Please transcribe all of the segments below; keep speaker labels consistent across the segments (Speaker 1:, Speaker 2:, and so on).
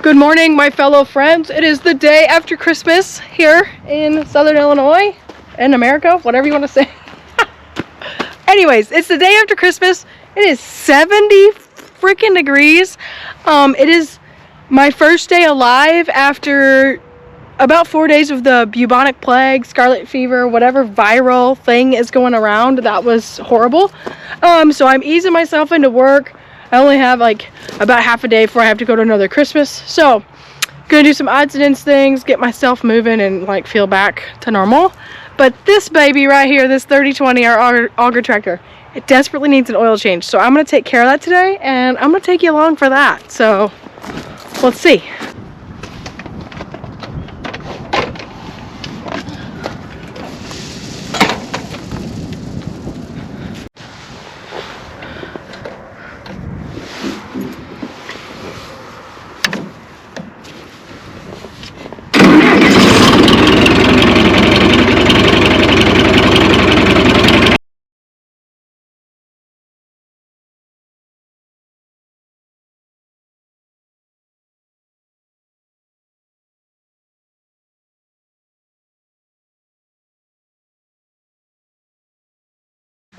Speaker 1: Good morning, my fellow friends. It is the day after Christmas here in Southern Illinois, in America, whatever you want to say. Anyways, it's the day after Christmas. It is 70 freaking degrees. It is my first day alive after about 4 days of the bubonic plague, scarlet fever, whatever viral thing is going around. That was horrible. So I'm easing myself into work. I only have like about half a day before I have to go to another Christmas. So gonna do some odds and ends things, get myself moving and like feel back to normal. But this baby right here, this 3020, our auger tractor, it desperately needs an oil change. So I'm gonna take care of that today and I'm gonna take you along for that. So let's see.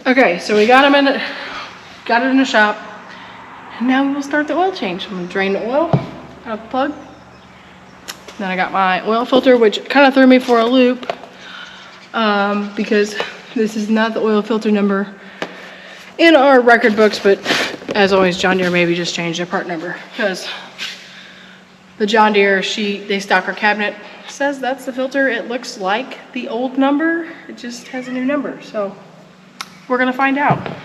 Speaker 1: Okay, so we got it in the shop, and now we will start the oil change. I'm gonna drain the oil out of the plug. Then I got my oil filter, which kind of threw me for a loop because this is not the oil filter number in our record books, but as always, John Deere maybe just changed their part number because the John Deere they stock our cabinet says that's the filter. It looks like the old number, it just has a new number. So we're gonna find out.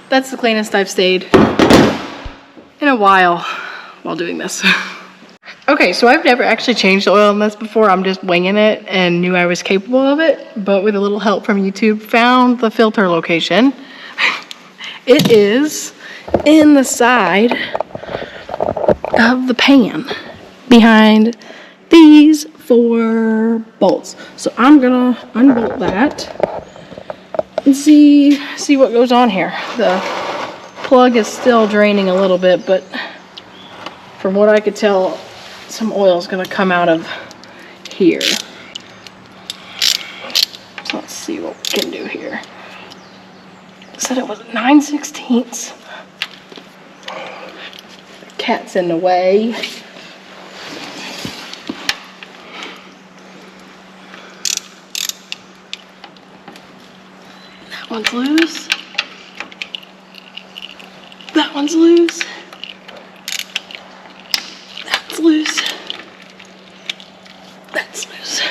Speaker 1: That's the cleanest I've stayed in a while doing this. Okay, so I've never actually changed the oil in this before. I'm just winging it and knew I was capable of it, but with a little help from YouTube, found the filter location. It is in the side of the pan behind these 4 bolts. So I'm gonna unbolt that and see what goes on here. The plug is still draining a little bit, but from what I could tell, some oil is going to come out of here. So let's see what we can do here. It said it was 9/16. The cat's in the way. That one's loose. That one's loose. That's loose. That's loose.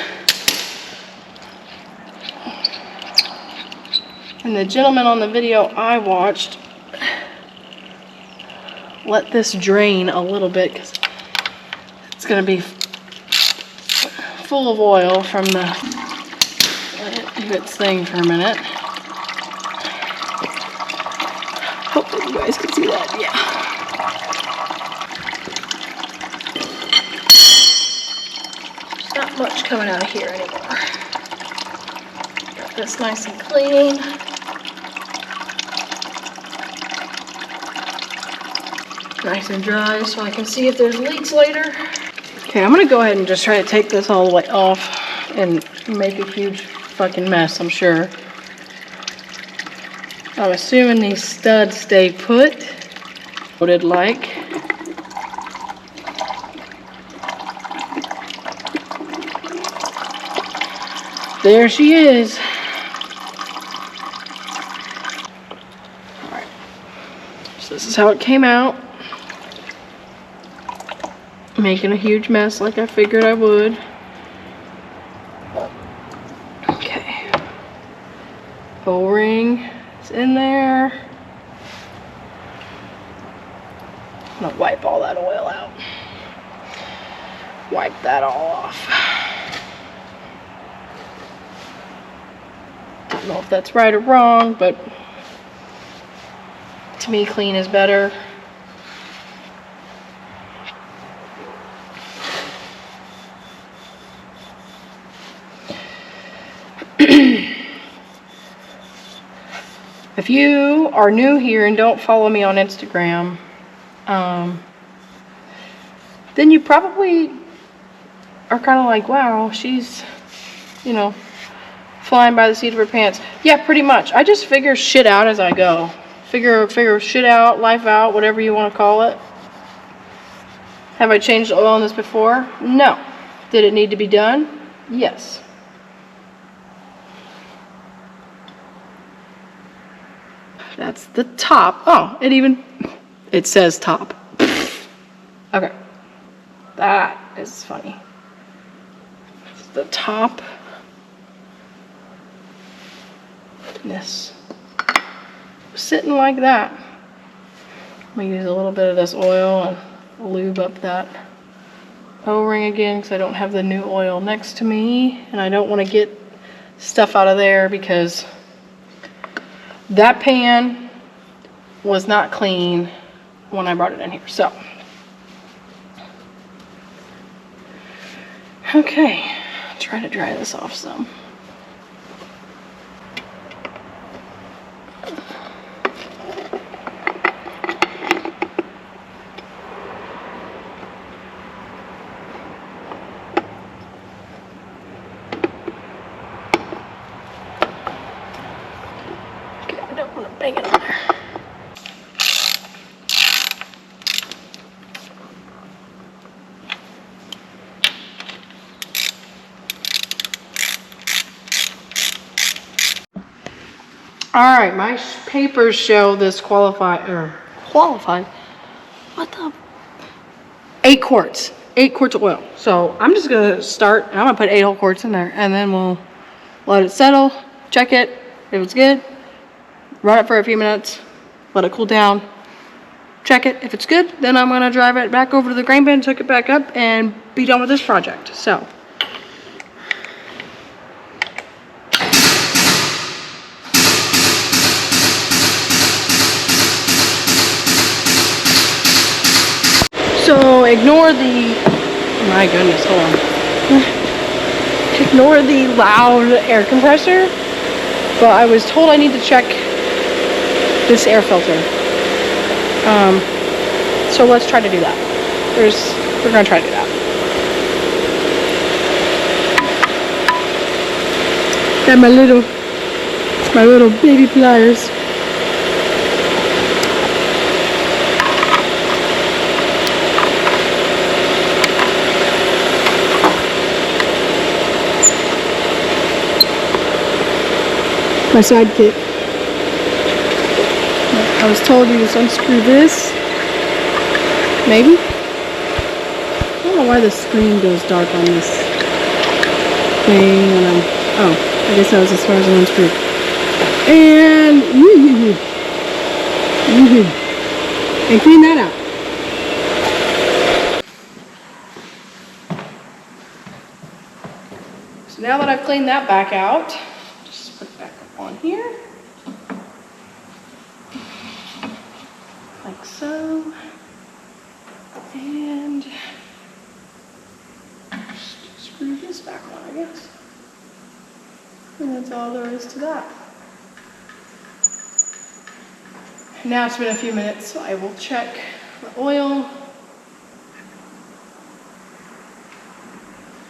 Speaker 1: And the gentleman on the video I watched let this drain a little bit because it's going to be full of oil from the, let it do its thing for a minute. Hopefully you guys can see that, yeah. There's not much coming out of here anymore. Got this nice and clean. Nice and dry so I can see if there's leaks later. Okay, I'm gonna go ahead and just try to take this all the way off and make a huge fucking mess, I'm sure. I'm assuming these studs stay put. Loaded like. There she is. Alright. So this is how it came out. Making a huge mess like I figured I would. Okay. O-ring is in there. I'm gonna wipe all that oil out. Wipe that all off. Don't know if that's right or wrong, but to me, clean is better. If you are new here and don't follow me on Instagram, then you probably are kind of like, wow, she's, you know, flying by the seat of her pants. Yeah, pretty much. I just figure shit out as I go. Figure shit out, life out, whatever you want to call it. Have I changed the oil in this before? No. Did it need to be done? Yes. That's the top. Oh, it says top. Okay. That is funny. It's the top. This. Sitting like that. I'm going to use a little bit of this oil and lube up that O-ring again because I don't have the new oil next to me. And I don't want to get stuff out of there because that pan was not clean when I brought it in here. So, okay, try to dry this off some. Bang it on there. All right, my papers show this qualified. What the? 8 quarts. 8 quarts of oil. So I'm just gonna start. I'm gonna put 8 whole quarts in there, and then we'll let it settle. Check it. If it's good, run it for a few minutes, let it cool down, check it. If it's good, then I'm gonna drive it back over to the grain bin, hook it back up, and be done with this project. So. So ignore the, my goodness, hold on. Ignore the loud air compressor, but I was told I need to check this air filter. So let's try to do that. We're gonna try to do that. Got my little baby pliers. My sidekick. I was told you just unscrew this. Maybe? I don't know why the screen goes dark on this thing when I'm... Oh, I guess that was as far as I unscrewed. And... And clean that out. So now that I've cleaned that back out, just put it back up on here. Like so. And screw this back on, I guess. And that's all there is to that. Now it's been a few minutes, so I will check the oil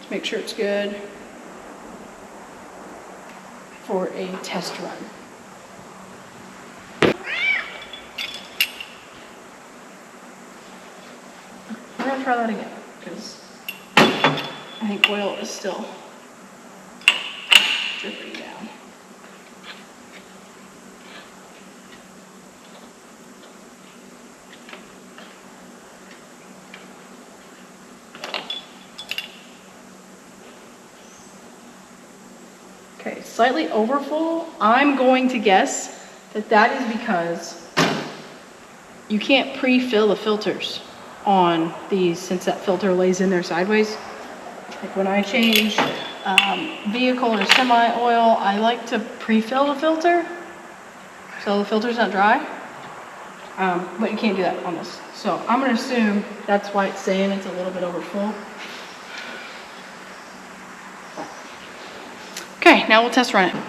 Speaker 1: to make sure it's good for a test run. We're gonna try that again because I think oil is still dripping down. Okay, slightly over full. I'm going to guess that that is because you can't pre-fill the filters on these since that filter lays in there sideways. Like when I change vehicle or semi-oil, I like to pre-fill the filter so the filter's not dry. But you can't do that on this. So I'm gonna assume that's why it's saying it's a little bit over full. Okay, now we'll test run it.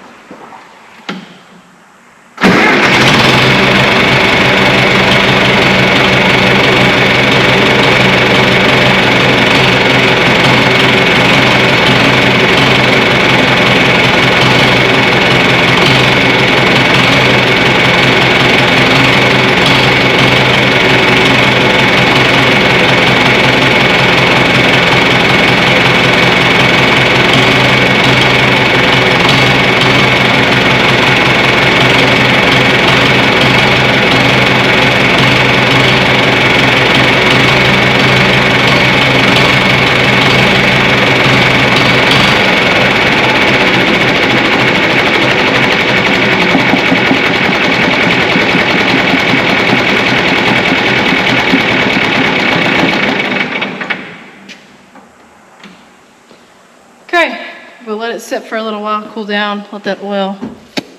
Speaker 1: Okay, we'll let it sit for a little while, cool down, let that oil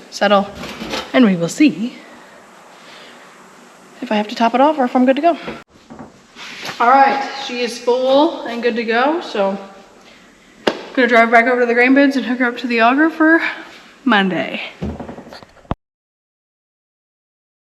Speaker 1: settle, and we will see if I have to top it off or if I'm good to go. All right, she is full and good to go, so I'm gonna drive back over to the grain bins and hook her up to the auger for Monday.